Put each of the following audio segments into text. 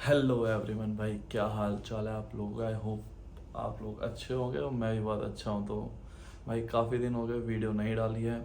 Hello everyone भाई, क्या हाल चाल है आप लोग। आई होप आप लोग अच्छे होंगे और मैं भी बहुत अच्छा हूँ। तो भाई काफ़ी दिन हो गए वीडियो नहीं डाली है,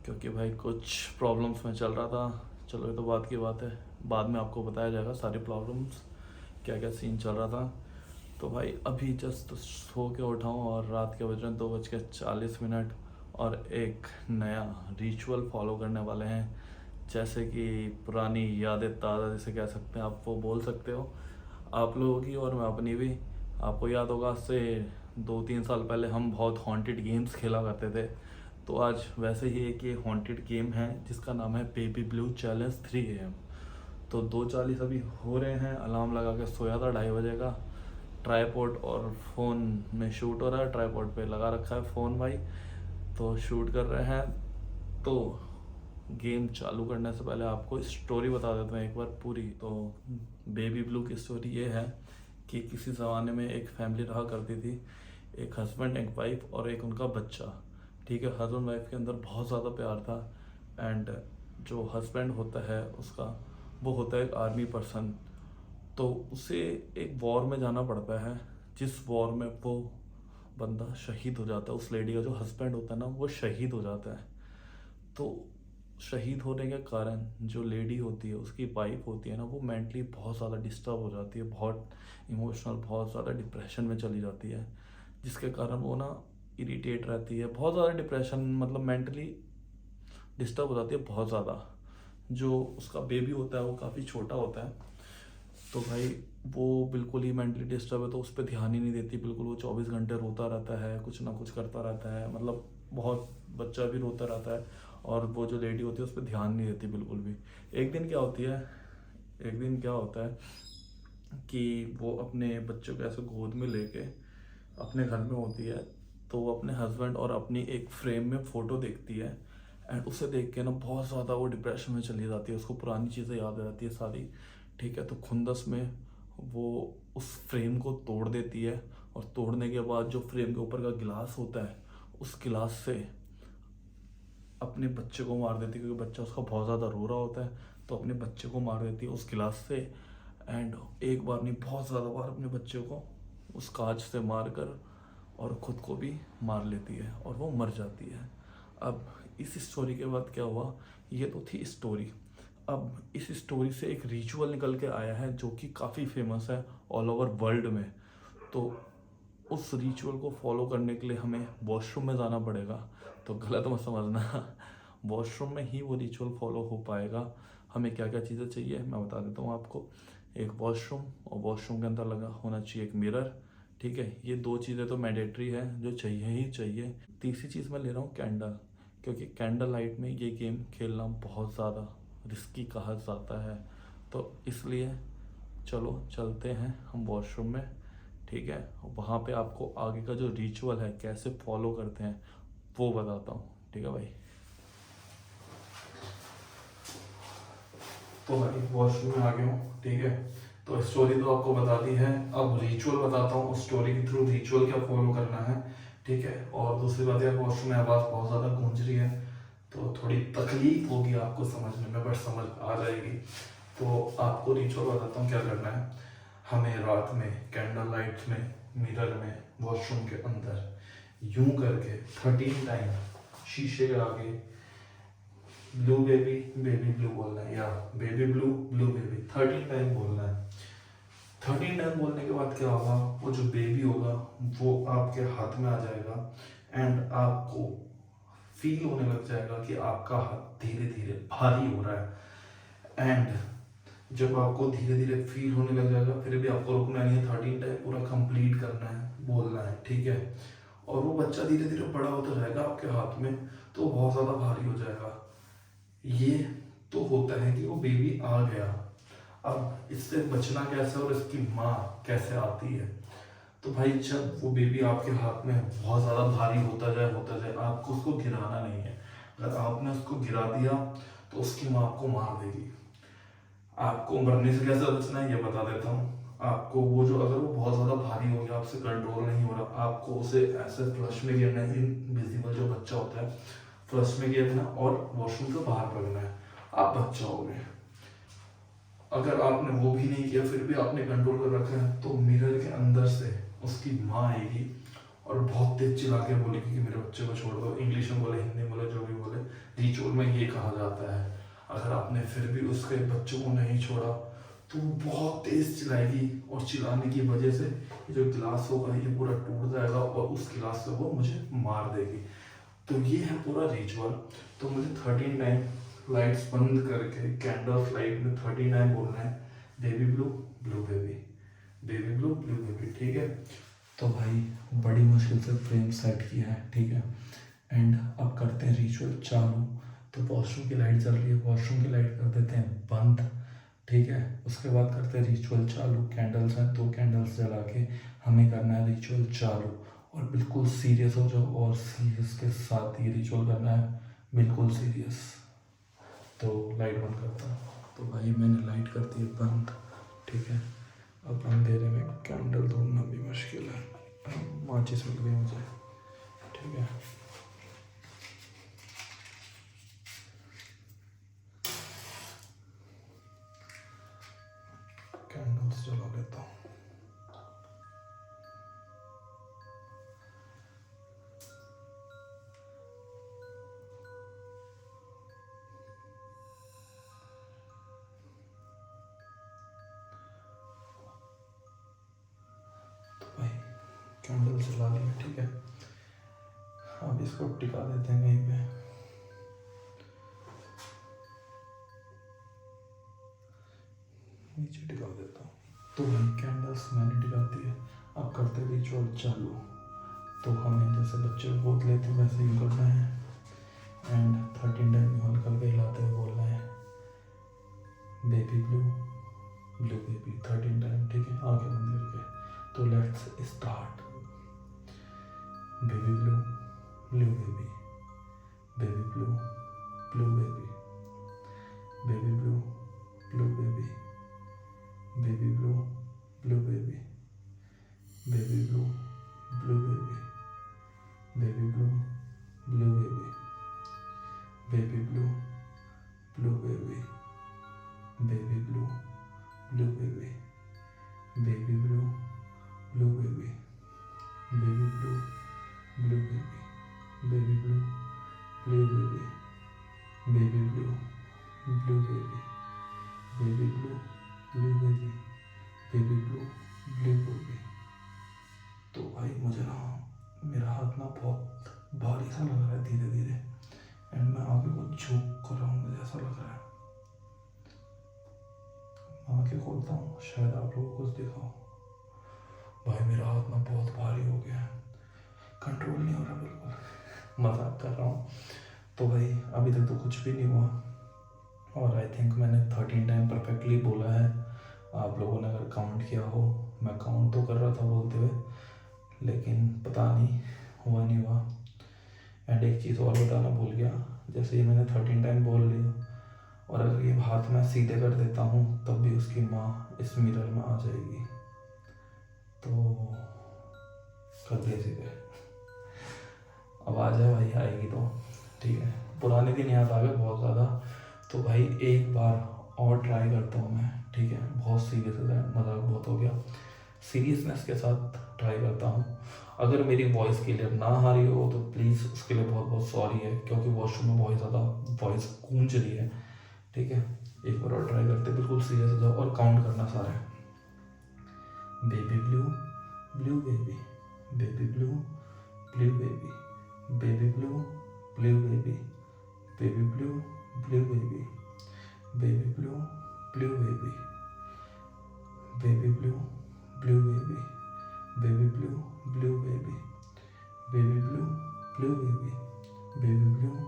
क्योंकि भाई कुछ प्रॉब्लम्स में चल रहा था। चलो ये तो बात की बात है, बाद में आपको बताया जाएगा सारी प्रॉब्लम्स, क्या क्या सीन चल रहा था। तो भाई अभी जस्ट सो के उठा हूँ और रात के बज रहे हैं 2:40 और एक नया रिचुअल फॉलो करने वाले हैं। जैसे कि पुरानी यादें ताज़ा जैसे कह सकते हैं, आप वो बोल सकते हो, आप लोगों की और मैं अपनी भी। आपको याद होगा, आज से 2-3 साल पहले हम बहुत हॉन्टेड गेम्स खेला करते थे। तो आज वैसे ही एक ये हॉन्टेड गेम है जिसका नाम है बेबी ब्लू चैलेंज 3 AM। तो 2:40 अभी हो रहे हैं, अलार्म लगा के सोया था 2:30 बजे का। ट्राईपॉड और फ़ोन में शूट हो रहा है, ट्राईपॉड पे लगा रखा है फ़ोन भाई, तो शूट कर रहे हैं। तो गेम चालू करने से पहले आपको स्टोरी बता देता हूँ एक बार पूरी। तो बेबी ब्लू की स्टोरी ये है कि किसी ज़माने में एक फैमिली रहा करती थी, एक हस्बैंड, एक वाइफ और एक उनका बच्चा। ठीक है, हस्बैंड वाइफ के अंदर बहुत ज़्यादा प्यार था। एंड जो हस्बैंड होता है उसका, वो होता है एक आर्मी पर्सन। तो उसे एक वॉर में जाना पड़ता है, जिस वॉर में वो बंदा शहीद हो जाता है। उस लेडी का जो हस्बैंड होता है ना, वो शहीद हो जाता है। तो शहीद होने के कारण जो लेडी होती है, उसकी वाइफ होती है ना, वो मेंटली बहुत ज़्यादा डिस्टर्ब हो जाती है, बहुत इमोशनल, बहुत ज़्यादा डिप्रेशन में चली जाती है। जिसके कारण वो ना इरिटेट रहती है, बहुत ज़्यादा डिप्रेशन, मतलब मेंटली डिस्टर्ब हो जाती है बहुत ज़्यादा। जो उसका बेबी होता है वो काफ़ी छोटा होता है। तो भाई वो बिल्कुल ही मेंटली डिस्टर्ब है, तो उस पर ध्यान ही नहीं देती बिल्कुल। वो 24 घंटे रोता रहता है, कुछ ना कुछ करता रहता है, मतलब बहुत, बच्चा भी रोता रहता है। और वो जो लेडी होती है उस पर ध्यान नहीं देती बिल्कुल भी। एक दिन क्या होती है एक दिन क्या होता है कि वो अपने बच्चों को ऐसे गोद में लेके अपने घर में होती है। तो वो अपने हस्बैंड और अपनी एक फ्रेम में फ़ोटो देखती है। एंड उसे देख के ना बहुत ज़्यादा वो डिप्रेशन में चली जाती है, उसको पुरानी चीज़ें याद आ जाती है सारी। ठीक है, तो खुंदस में वो उस फ्रेम को तोड़ देती है। और तोड़ने के बाद जो फ्रेम के ऊपर का गिलास होता है, उस गिलास से अपने बच्चे को मार देती है, क्योंकि बच्चा उसका बहुत ज़्यादा रो रहा होता है। तो अपने बच्चे को मार देती है उस गिलास से। एंड एक बार नहीं, बहुत ज़्यादा बार अपने बच्चे को उस कांच से मार कर और ख़ुद को भी मार लेती है और वो मर जाती है। अब इस स्टोरी के बाद क्या हुआ, ये तो थी स्टोरी। अब इस स्टोरी से एक रिचुअल निकल के आया है जो कि काफ़ी फेमस है ऑल ओवर वर्ल्ड में। तो उस रिचुअल को फॉलो करने के लिए हमें वॉशरूम में जाना पड़ेगा। तो गलत मत समझना, वॉशरूम में ही वो रिचुअल फॉलो हो पाएगा। हमें क्या क्या चीज़ें चाहिए मैं बता देता हूँ आपको। एक वॉशरूम, और वॉशरूम के अंदर लगा होना चाहिए एक मिरर। ठीक है, ये दो चीज़ें तो मैंडेटरी है, जो चाहिए ही चाहिए। तीसरी चीज़ मैं ले रहा हूँ कैंडल, क्योंकि कैंडल लाइट में ये गेम खेलना बहुत ज़्यादा रिस्की कहा जाता है। तो इसलिए चलो चलते हैं हम वॉशरूम में। ठीक है, वहाँ पे आपको आगे का जो रिचुअल है कैसे फॉलो करते हैं वो बताता हूँ। ठीक है भाई, तो भाई वॉशरूम में आ गया हूँ। ठीक है, तो स्टोरी तो आपको बता दी है, अब रिचुअल बताता हूँ, उस स्टोरी के थ्रू रिचुअल क्या फॉलो करना है। ठीक है, और दूसरी बात है, वॉशरूम में आवाज़ बहुत ज़्यादा गूंज रही है, तो थोड़ी तकलीफ होगी आपको समझने में, बट समझ आ जाएगी। तो आपको रिचुअल बताता हूँ क्या करना है। हमें रात में कैंडल लाइट में, मिरर में, वॉशरूम के अंदर यूं करके 13 टाइम शीशे के आगे ब्लू बेबी, बेबी ब्लू बोलना है, या baby blue, blue baby 13 time बोलना है। 13 टाइम बोलने के बाद क्या होगा, वो जो बेबी होगा वो आपके हाथ में आ जाएगा। एंड आपको फील होने लग जाएगा कि आपका हाथ धीरे धीरे भारी हो रहा है। एंड जब आपको धीरे धीरे फील होने लग जाएगा, फिर भी आपको रुकना नहीं है, 13 टाइम पूरा कंप्लीट करना है, बोलना है। ठीक है, और वो बच्चा धीरे धीरे बड़ा होता जाएगा आपके हाथ में, तो बहुत ज़्यादा भारी हो जाएगा। ये तो होता है कि वो बेबी आ गया। अब इससे बचना कैसे और इसकी माँ कैसे आती है। तो भाई जब वो बेबी आपके हाथ में बहुत ज़्यादा भारी होता जाए, आपको उसको गिराना नहीं है। अगर आपने उसको गिरा दिया तो उसकी माँ आपको मार देगी। आपको मरने से कैसे बचना है ये बता देता हूँ। आपको वो जो, अगर वो बहुत ज़्यादा भारी हो गया, आपसे कंट्रोल नहीं हो रहा, आपको उसे ऐसे फ्लश में गिरना है, इनविजिबल जो बच्चा होता है, फ्लश में गिरना और वॉशरूम से बाहर पड़ना है, आप बच जाओगे। अगर आपने वो भी नहीं किया फिर भी आपने कंट्रोल कर रखा है, तो मिरर के अंदर से उसकी माँ आएगी और बहुत तेज चिल्ला के बोलेगी कि मेरे बच्चे को छोड़ दो। इंग्लिश में बोले, हिंदी में बोले, जो भी बोले, रिचुअल में ये कहा जाता है। अगर आपने फिर भी उसके बच्चों को नहीं छोड़ा तो वो बहुत तेज चिल्लाएगी, और चिल्लाने की वजह से ये जो गिलास होगा ये पूरा टूट जाएगा और उस गिलास से वो मुझे मार देगी। तो ये है पूरा रिचुअल। तो मुझे 13 टाइम लाइट्स बंद करके कैंडल्स लाइट में 13 टाइम बोलना है, baby blue, blue baby, baby blue, blue baby, ठीक है। तो भाई बड़ी मुश्किल से फ्रेम सेट किया है, ठीक है। एंड अब करते हैं रिचुअल चालू। तो वॉशरूम की लाइट जल रही है, वॉशरूम की लाइट कर देते हैं बंद, ठीक है। उसके बाद करते हैं रिचुअल चालू। कैंडल्स हैं, 2 कैंडल्स जला के हमें करना है रिचुअल चालू। और बिल्कुल सीरियस हो जाओ, और सीरियस के साथ ये रिचुअल करना है, बिल्कुल सीरियस। तो लाइट बंद करता हूँ। तो भाई मैंने लाइट कर दी बंद, ठीक है। अब अंधेरे में कैंडल ढूंढना भी मुश्किल है, माचिस मिल गई मुझे, ठीक है। कैंडल्स जला लेता हूँ। कैंडल जला लिया, ठीक है। अब इसको टिका देते हैं कहीं पे। नीचे टिका देता हूँ। तो भाई कैंडल्स मैंने टिका दी है। अब करते रिचुअल चालू। तो हमें जैसे बच्चे गोद लेते हैं वैसे ही करना है। एंड 13 टाइम हल्का हिलाते हुए बोलना है, baby blue, blue baby, 13 time, ठीक है। आगे बंद करके। तो let's start. Baby blue, blue baby, baby blue, blue baby, baby blue, blue baby, baby blue, blue baby, baby blue, blue baby, baby blue, blue baby, baby blue, blue baby, baby blue, blue baby, baby blue, blue baby, baby blue, blue baby, baby blue, blue baby, baby blue, blue baby, baby blue, blue baby, baby blue, blue baby. तो भाई मुझे ना मेरा हाथ ना बहुत भारी सा लग रहा है धीरे धीरे, एंड मैं आगे को झुक कर रहा हूँ, मुझे ऐसा लग रहा है। आंखें खोलता हूँ, शायद आप लोगों को कुछ दिखा हो। भाई मेरा हाथ ना बहुत भारी हो गया है, कंट्रोल नहीं हो रहा, बिल्कुल मजाक कर रहा हूँ। तो भाई अभी तक तो कुछ भी नहीं हुआ, और आई थिंक मैंने 13 टाइम परफेक्टली बोला है। आप लोगों ने अगर काउंट किया हो, मैं काउंट तो कर रहा था बोलते हुए, लेकिन पता नहीं हुआ नहीं हुआ। एंड एक चीज़ और बताना भूल गया, जैसे ही मैंने 13 टाइम बोल लिया, और अगर ये हाथ मैं सीधे कर देता हूँ तब भी उसकी माँ इस मिरर में आ जाएगी। तो कर दिया सीधे, अब आ जाए भाई, आएगी तो ठीक है। पुराने दिन याद आ गए बहुत ज़्यादा। तो भाई एक बार और ट्राई करता हूँ मैं, ठीक है। बहुत सीरियस है, मजाक बहुत हो गया, सीरियसनेस के साथ ट्राई करता हूँ। अगर मेरी वॉइस क्लियर ना आ रही हो तो प्लीज़ उसके लिए बहुत बहुत सॉरी है, क्योंकि वॉशरूम में बहुत ज़्यादा वॉइस गूंज रही है, ठीक है। एक बार और ट्राई करते, बिल्कुल सीरियस हो जाओ और काउंट करना सारे। Baby blue, blue baby, baby blue, blue baby, baby blue, blue baby, baby blue, blue baby, baby blue, blue baby, baby blue, blue baby, baby blue, blue baby, baby blue, blue baby, baby blue,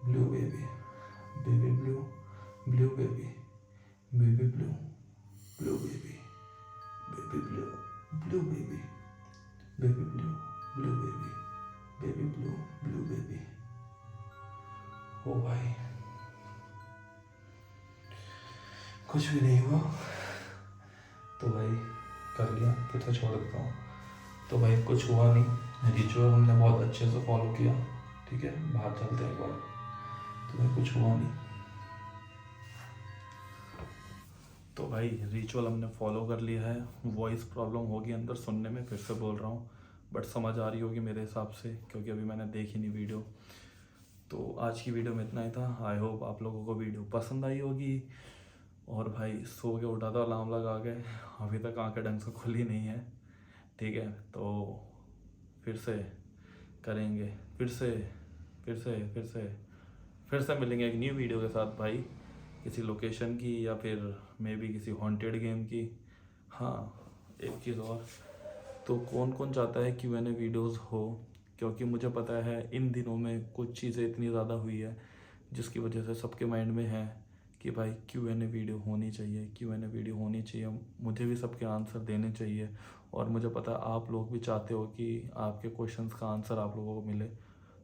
blue baby, baby blue, blue baby, baby blue, blue baby, baby blue, blue baby, baby blue, blue baby, baby blue, blue baby. ओ भाई कुछ भी नहीं हुआ, तो भाई कर लिया, फिर तो छोड़ देता हूँ। तो भाई कुछ हुआ नहीं, रिचुअल हमने बहुत अच्छे से फॉलो किया, ठीक है। बाहर चलते हैं एक बार। तो भाई कुछ हुआ नहीं। तो भाई रिचुअल हमने फॉलो कर लिया है। वॉइस प्रॉब्लम होगी अंदर सुनने में, फिर से बोल रहा हूँ, बट समझ आ रही होगी मेरे हिसाब से, क्योंकि अभी मैंने देखी नहीं वीडियो। तो आज की वीडियो में इतना ही था। आई होप आप लोगों को वीडियो पसंद आई होगी। और भाई सो के उठा था, अलार्म लगा के, अभी तक आंखें ढंग से खुली नहीं है। ठीक है, तो फिर से करेंगे, फिर से मिलेंगे एक न्यू वीडियो के साथ भाई, किसी लोकेशन की या फिर मे बी किसी हॉन्टेड गेम की। हाँ, एक चीज़ और, तो कौन कौन चाहता है कि मैंने वीडियोस हो, क्योंकि मुझे पता है इन दिनों में कुछ चीज़ें इतनी ज़्यादा हुई है जिसकी वजह से सबके माइंड में है कि भाई Q&A वीडियो होनी चाहिए, Q&A वीडियो होनी चाहिए, मुझे भी सबके आंसर देने चाहिए। और मुझे पता है आप लोग भी चाहते हो कि आपके क्वेश्चंस का आंसर आप लोगों को मिले,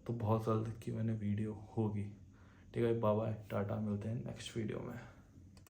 तो बहुत जल्द Q&A वीडियो होगी। ठीक है, बाय बाय, टाटा, मिलते हैं नेक्स्ट वीडियो में।